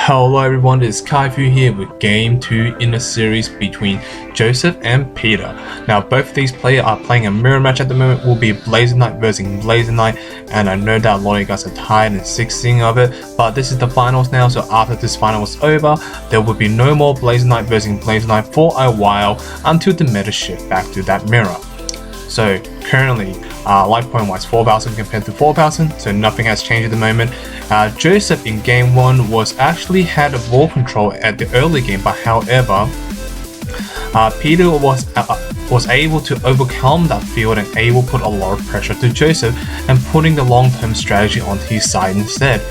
Hello everyone, it's Kaifu here with Game 2 in the series between Joseph and Peter. Now both of these players are playing a mirror match at the moment. Will be Blazer Knight versus Blazer Knight, and I know that a lot of you guys are tired and sick seeing of it, but this is the finals now, so after this final is over, there will be no more Blazer Knight versus Blazer Knight for a while until the meta shift back to that mirror. So currently, life point wise 4,000 compared to 4,000, so nothing has changed at the moment. Joseph in game 1 was actually had a ball control at the early game, but however, Peter was able to overcome that field and able to put a lot of pressure to Joseph and putting the long-term strategy on his side instead.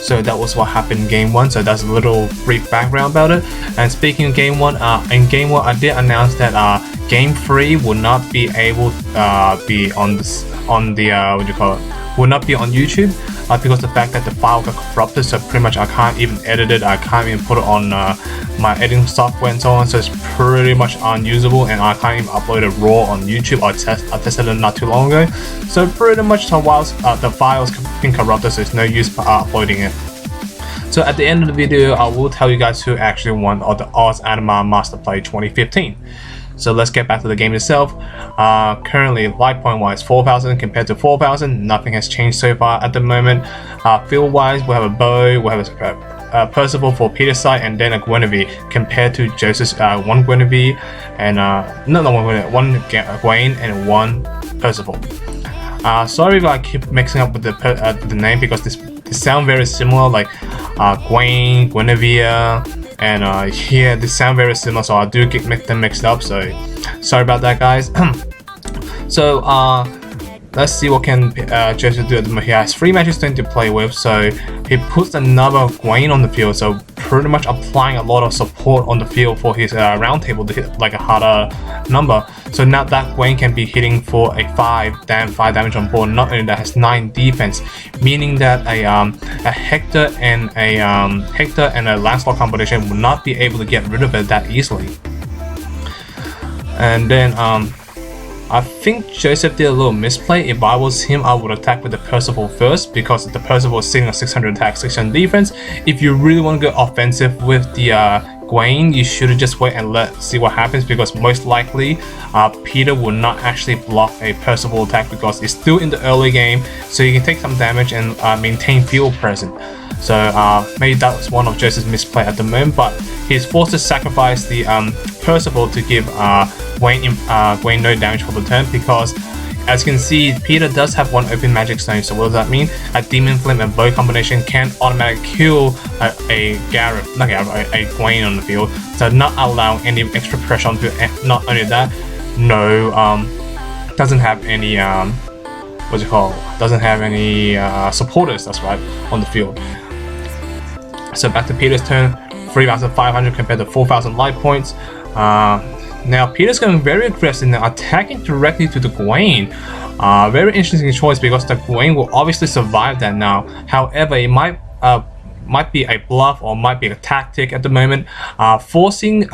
So that was what happened in game 1, so that's a little brief background about it. And speaking of game 1, in game 1 I did announce that game 3 will not be able to be on will not be on YouTube because the fact that the file got corrupted, so pretty much I can't even edit it, I can't even put it on my editing software and so on, so it's pretty much unusable and I can't even upload it raw on YouTube. I tested it not too long ago, so pretty much whilst the file's been corrupted, so it's no use uploading it. So at the end of the video, I will tell you guys who actually won the OzAnimart Masterplay 2015. So let's get back to the game itself. Currently, life point wise 4,000 compared to 4,000. Nothing has changed so far at the moment. Field wise, we have a bow, we have a Percival for Peter's side, and then a Guinevere compared to Joseph's one Guinevere and one Gwen and one Percival. Sorry if I keep mixing up with the name because they sound very similar, like Gwen, Guinevere. And yeah, they sound very similar, so I do make them mixed up, so sorry about that, guys. So let's see what can Joseph do. He has 3 matches to play with, so he puts another Gwen on the field, so pretty much applying a lot of support on the field for his round table to hit like a harder number. So now that Gwen can be hitting for a 5 damage on board. Not only that, has 9 defense, meaning that a Hector and a Lancelot combination will not be able to get rid of it that easily. And then I think Joseph did a little misplay. If I was him, I would attack with the Percival first, because the Percival is sitting on 600 attack, 600 defense. If you really want to go offensive with the Gwen, you should just wait and see what happens, because most likely Peter will not actually block a Percival attack because it's still in the early game, so you can take some damage and maintain field present. So maybe that's one of Joseph's misplay at the moment, but he's forced to sacrifice the Percival to give Gwen no damage for the turn, because as you can see, Peter does have 1 open magic stone. So what does that mean? A Demon Flame and Bow combination can automatically kill a Gwen on the field, so not allowing any extra pressure onto it. And not only that, no, doesn't have any doesn't have any supporters, that's right, on the field. So back to Peter's turn, 3,500 compared to 4,000 life points. Now Peter's going very aggressive now, attacking directly to the Gwen. Very interesting choice, because the Gwen will obviously survive that now. However, it might be a bluff or might be a tactic at the moment, forcing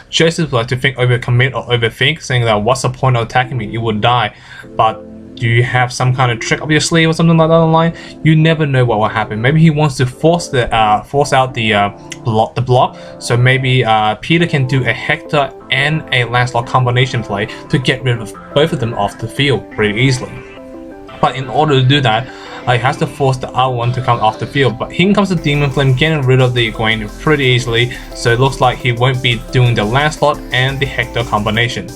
Joseph to think overcommit or overthink, saying that what's the point of attacking me, it would die. But do you have some kind of trick up your sleeve or something like that online? You never know what will happen. Maybe he wants to force out the block. So maybe Peter can do a Hector and a Lancelot combination play to get rid of both of them off the field pretty easily. But in order to do that, he has to force the other one to come off the field. But here comes the Demon Flame, getting rid of the Gwen pretty easily. So it looks like he won't be doing the Lancelot and the Hector combination.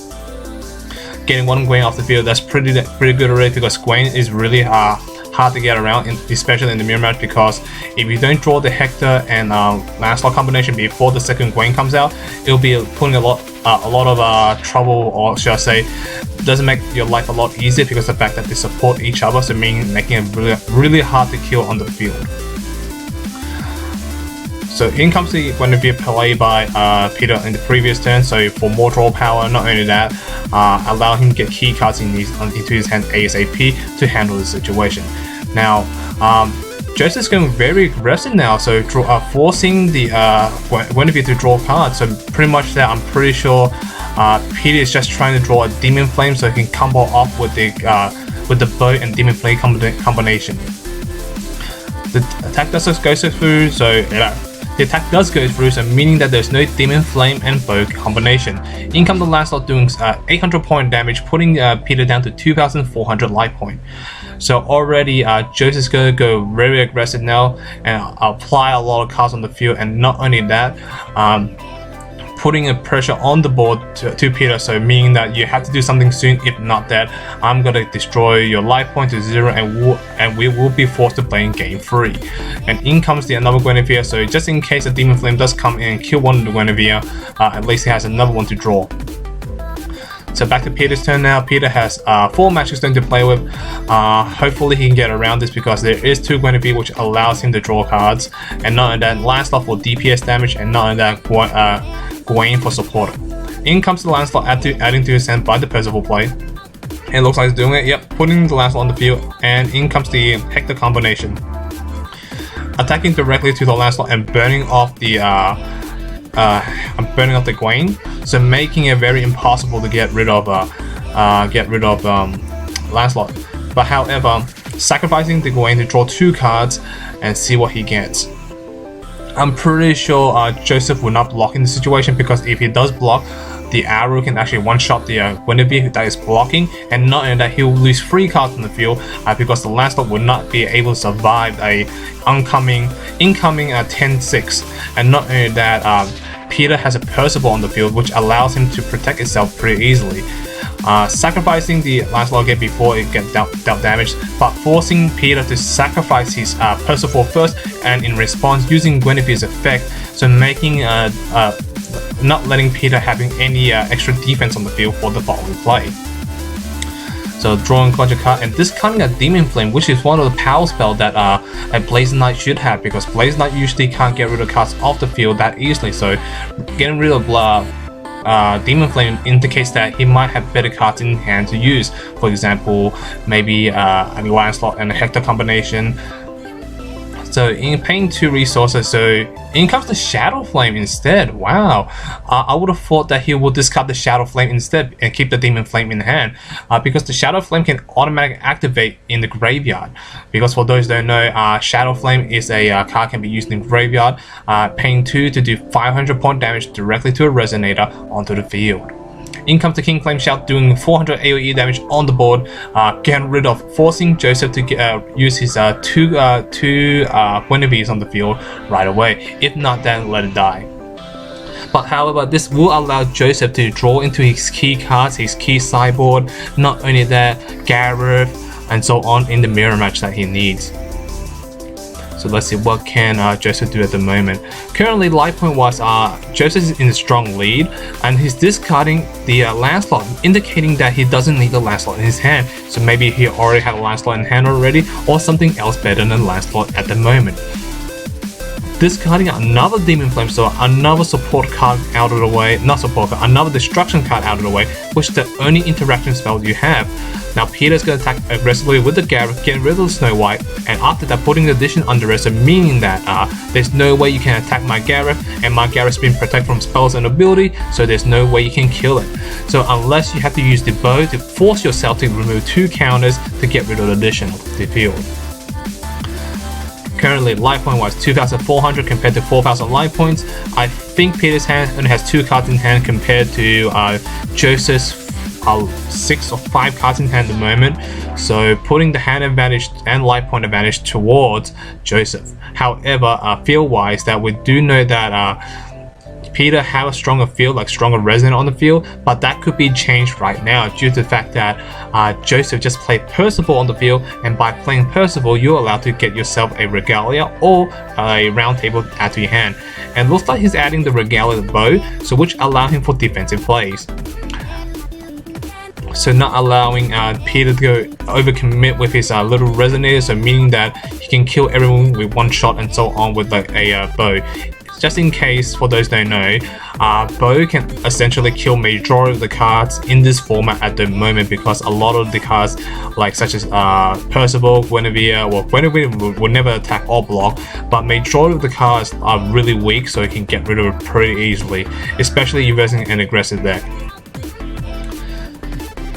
Getting 1 Gwen off the field, that's pretty good already, because Gwen is really hard to get around, especially in the mirror match, because if you don't draw the Hector and Lancelot combination before the second Gwen comes out, it'll be putting a lot of trouble, or should I say, doesn't make your life a lot easier, because of the fact that they support each other, so making it really hard to kill on the field. So in comes the Guinevere play by Peter in the previous turn, so for more draw power. Not only that, allow him to get key cards into his hand ASAP to handle the situation. Now, Joseph's going very aggressive now, so forcing the Guinevere to draw cards. So pretty much that, I'm pretty sure Peter is just trying to draw a Demon Flame so he can combo off with the bow and Demon Flame combination. The attack does go through, so the attack does go through, so meaning that there's no Demon Flame and Bow combination. In comes the Lancelot doing 800 point damage, putting Peter down to 2,400 life point. So already Joseph's gonna go very aggressive now and apply a lot of cards on the field, and not only that, putting a pressure on the board to Peter, so meaning that you have to do something soon. If not that, I'm gonna destroy your life point to 0, and we will be forced to play in game 3. And in comes the another Guinevere, so just in case a Demon Flame does come in and kill one of the Guinevere, at least he has another one to draw. So back to Peter's turn now. Peter has 4 Magic Stone to play with. Hopefully he can get around this because there is 2 Guinevere, which allows him to draw cards. And not only that, Lancelot for DPS damage, and not only that, Gawain for support. In comes the Lancelot adding to his hand by the Percival play. It looks like he's doing it, yep, putting the Lancelot on the field, and in comes the Hector combination. Attacking directly to the Lancelot and burning off the Gawain, so making it very impossible to get rid of Lancelot. But however, sacrificing the Gawain to draw 2 cards and see what he gets. I'm pretty sure Joseph will not block in the situation, because if he does block, the arrow can actually one-shot the Guinevere that is blocking, and not only that, he will lose 3 cards on the field because the Lancelot will not be able to survive a incoming 10-6, and not only that, Peter has a Percival on the field, which allows him to protect itself pretty easily. Sacrificing the Lancelot again before it gets dealt damage, but forcing Peter to sacrifice his Percival first, and in response using Guinevere's effect, so making not letting Peter having any extra defense on the field for the following play. So drawing conjure card and discarding a Demon Flame, which is one of the power spells that a Blazing Knight should have, because Blazing Knight usually can't get rid of cards off the field that easily. So getting rid of Demon Flame indicates that he might have better cards in hand to use. For example, maybe Lancelot and a Hector combination. So in paying 2 resources, so in comes the Shadow Flame instead. Wow, I would have thought that he would discard the Shadow Flame instead and keep the Demon Flame in hand, because the Shadow Flame can automatically activate in the graveyard. Because for those who don't know, Shadow Flame is a card can be used in graveyard, paying 2 to do 500 point damage directly to a Resonator onto the field. In comes the King Flame Shout, doing 400 AoE damage on the board, getting rid of, forcing Joseph to use his 2 Guineveres on the field right away. If not, then let it die. But however, this will allow Joseph to draw into his key cards, his key sideboard, not only that, Gareth, and so on in the mirror match that he needs. So let's see what can Joseph do at the moment. Currently, life point wise, Joseph is in a strong lead, and he's discarding the Lancelot, indicating that he doesn't need the Lancelot in his hand. So maybe he already had a Lancelot in hand already, or something else better than Lancelot at the moment. Discarding another Demon Flame, so another support card out of the way, not support card, another destruction card out of the way, which is the only interaction spell you have. Now Peter's going to attack aggressively with the Gareth, getting rid of the Snow White, and after that putting the addition under it, so meaning that there's no way you can attack my Gareth, and my Gareth's been protected from spells and ability, so there's no way you can kill it. So unless you have to use the bow to force yourself to remove 2 counters to get rid of the addition of the field. Currently, life point wise 2,400 compared to 4,000 life points. I think Peter's hand only has 2 cards in hand compared to Joseph's 6 or 5 cards in hand at the moment. So putting the hand advantage and life point advantage towards Joseph. However, field wise, that we do know that Peter have a stronger field, like stronger resonance on the field, but that could be changed right now due to the fact that Joseph just played Percival on the field, and by playing Percival, you're allowed to get yourself a Regalia or a Round Table add to your hand. And looks like he's adding the Regalia bow, so which allow him for defensive plays. So not allowing Peter to go overcommit with his little Resonator, so meaning that he can kill everyone with 1 shot and so on with like a bow. Just in case, for those who don't know, bow can essentially kill majority of the cards in this format at the moment, because a lot of the cards, like such as Percival, Guinevere, well, Guinevere will never attack or block, but majority of the cards are really weak, so you can get rid of it pretty easily, especially using an aggressive deck.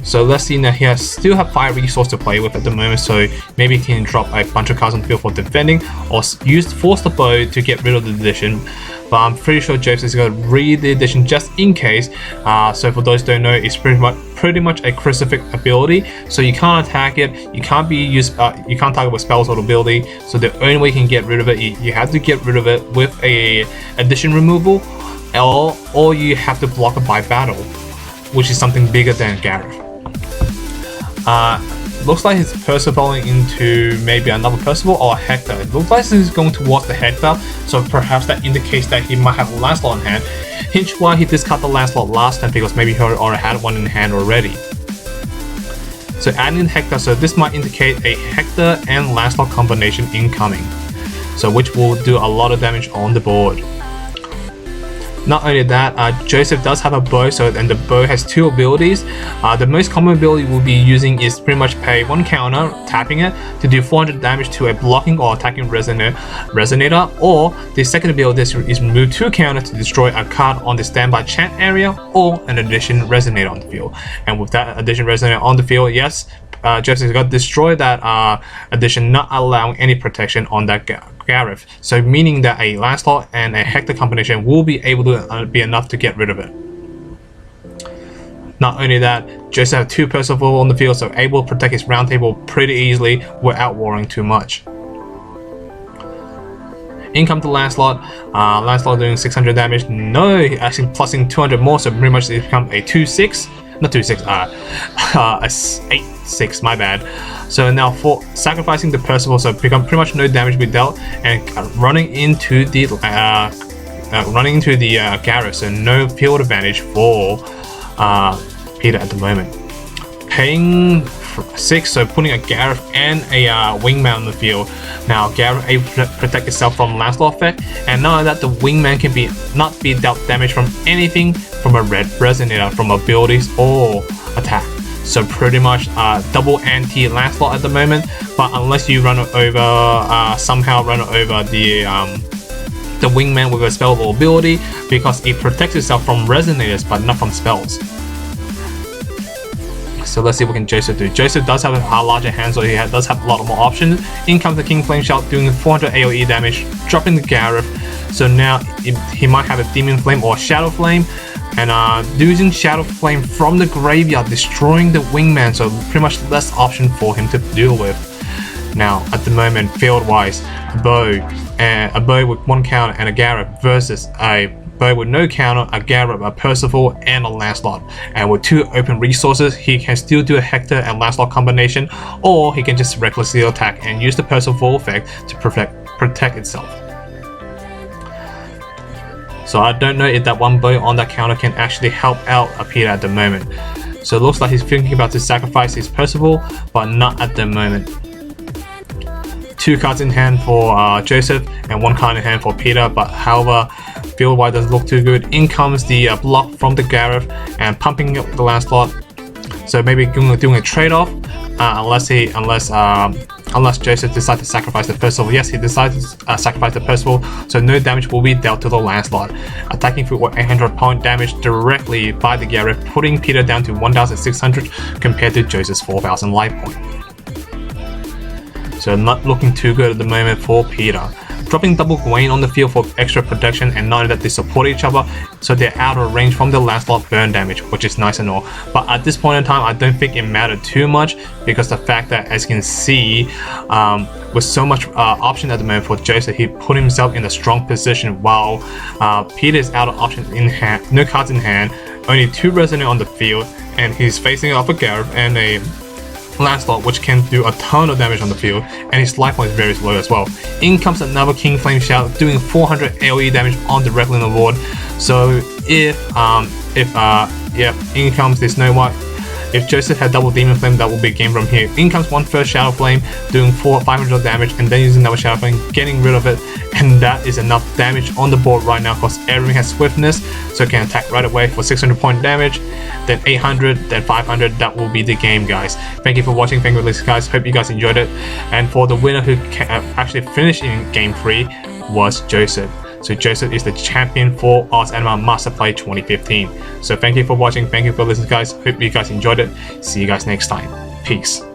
So let's see now, he still have 5 resources to play with at the moment, so maybe he can drop a bunch of cards on the field for defending, or force the bow to get rid of the addition. But I'm pretty sure Joseph is going to read the addition just in case. So for those who don't know, it's pretty much a crucifix ability, so you can't attack it, you can't target with spells or ability, so the only way you can get rid of it, you have to get rid of it with a addition removal, or you have to block it by battle, which is something bigger than Gareth. Looks like he's Percivaling into maybe another Percival or a Hector. It looks like he's going towards the Hector, so perhaps that indicates that he might have Lancelot in hand. Hence why he discarded the Lancelot last time, because maybe he already had one in hand already. So adding Hector, so this might indicate a Hector and Lancelot combination incoming, so which will do a lot of damage on the board. Not only that, Joseph does have a bow, and the bow has 2 abilities. The most common ability we'll be using is pretty much pay 1 counter, tapping it, to do 400 damage to a blocking or attacking resonator, or the second ability is remove 2 counters to destroy a card on the standby chant area, or an addition resonator on the field. And with that addition resonator on the field, yes, Joseph got to destroy that addition, not allowing any protection on that Gareth. So meaning that a Lancelot and a Hector combination will be able to be enough to get rid of it. Not only that, Joseph has 2 Percival on the field, so able to protect his round table pretty easily without worrying too much. In comes the Lancelot. Lancelot doing 600 damage. No, actually plussing 200 more, so pretty much it becomes a 2-6. Not 2-6, a 8-6, my bad. So now for sacrificing the Percival, so become pretty much no damage be dealt, and running into the Gareth, so no field advantage for Peter at the moment. Paying 6, so putting a Gareth and a Wingman on the field. Now Gareth able to protect itself from Lancelot effect, and not only that, the Wingman can not be dealt damage from anything from a red resonator, from abilities or attack. So pretty much double anti-Lancelot at the moment, but unless you run it over, somehow run it over the Wingman with a spellable ability, because it protects itself from resonators but not from spells. So let's see what can Joseph do. Joseph does have a larger hand, so he does have a lot more options. In comes the King Flame Shout, doing 400 AoE damage, dropping the Gareth. So now he might have a Demon Flame or Shadow Flame, and using Shadow Flame from the graveyard, destroying the Wingman, so pretty much less option for him to deal with. Now at the moment, field-wise, a bow with 1 counter and a Gareth versus a bow with no counter, a Gareth, a Percival, and a Lancelot. And with 2 open resources, he can still do a Hector and Lancelot combination, or he can just recklessly attack and use the Percival effect to protect itself. So I don't know if that 1 bow on that counter can actually help out Peter at the moment. So it looks like he's thinking about to sacrifice his Percival, but not at the moment. 2 cards in hand for Joseph and 1 card in hand for Peter, but however, field-wise doesn't look too good. In comes the block from the Gareth and pumping up the Lancelot. So maybe doing a trade-off, unless Joseph decides to sacrifice the Percival. Yes, he decides to sacrifice the Percival, so no damage will be dealt to the Lancelot. Attacking for 800 point damage directly by the Gareth, putting Peter down to 1600 compared to Joseph's 4000 life point. So not looking too good at the moment for Peter. Dropping double Gawain on the field for extra protection, and not only that, they support each other, so they're out of range from the Lancelot burn damage, which is nice and all. But at this point in time, I don't think it mattered too much, because the fact that, as you can see, with so much option at the moment for Joseph, he put himself in a strong position, while Peter is out of options in hand, no cards in hand, only 2 resonate on the field, and he's facing off a Gareth and a Lancelot, which can do a ton of damage on the field, and his life point is very low as well. In comes another King Flame Shout, doing 400 AoE damage on directly on the board. So in comes this Snow White. If Joseph had double Demon Flame, that will be game from here. In comes 1 first Shadow Flame, doing 500 damage, and then using another Shadow Flame, getting rid of it, and that is enough damage on the board right now, because everything has swiftness, so it can attack right away for 600 point damage, then 800, then 500. That will be the game, guys. Thank you for watching. Thank you for listening, guys. Hope you guys enjoyed it. And for the winner who actually finished in game 3 was Joseph. So Joseph is the champion for OzAnimart Masterplay 2015. So thank you for watching, thank you for listening guys, hope you guys enjoyed it. See you guys next time. Peace.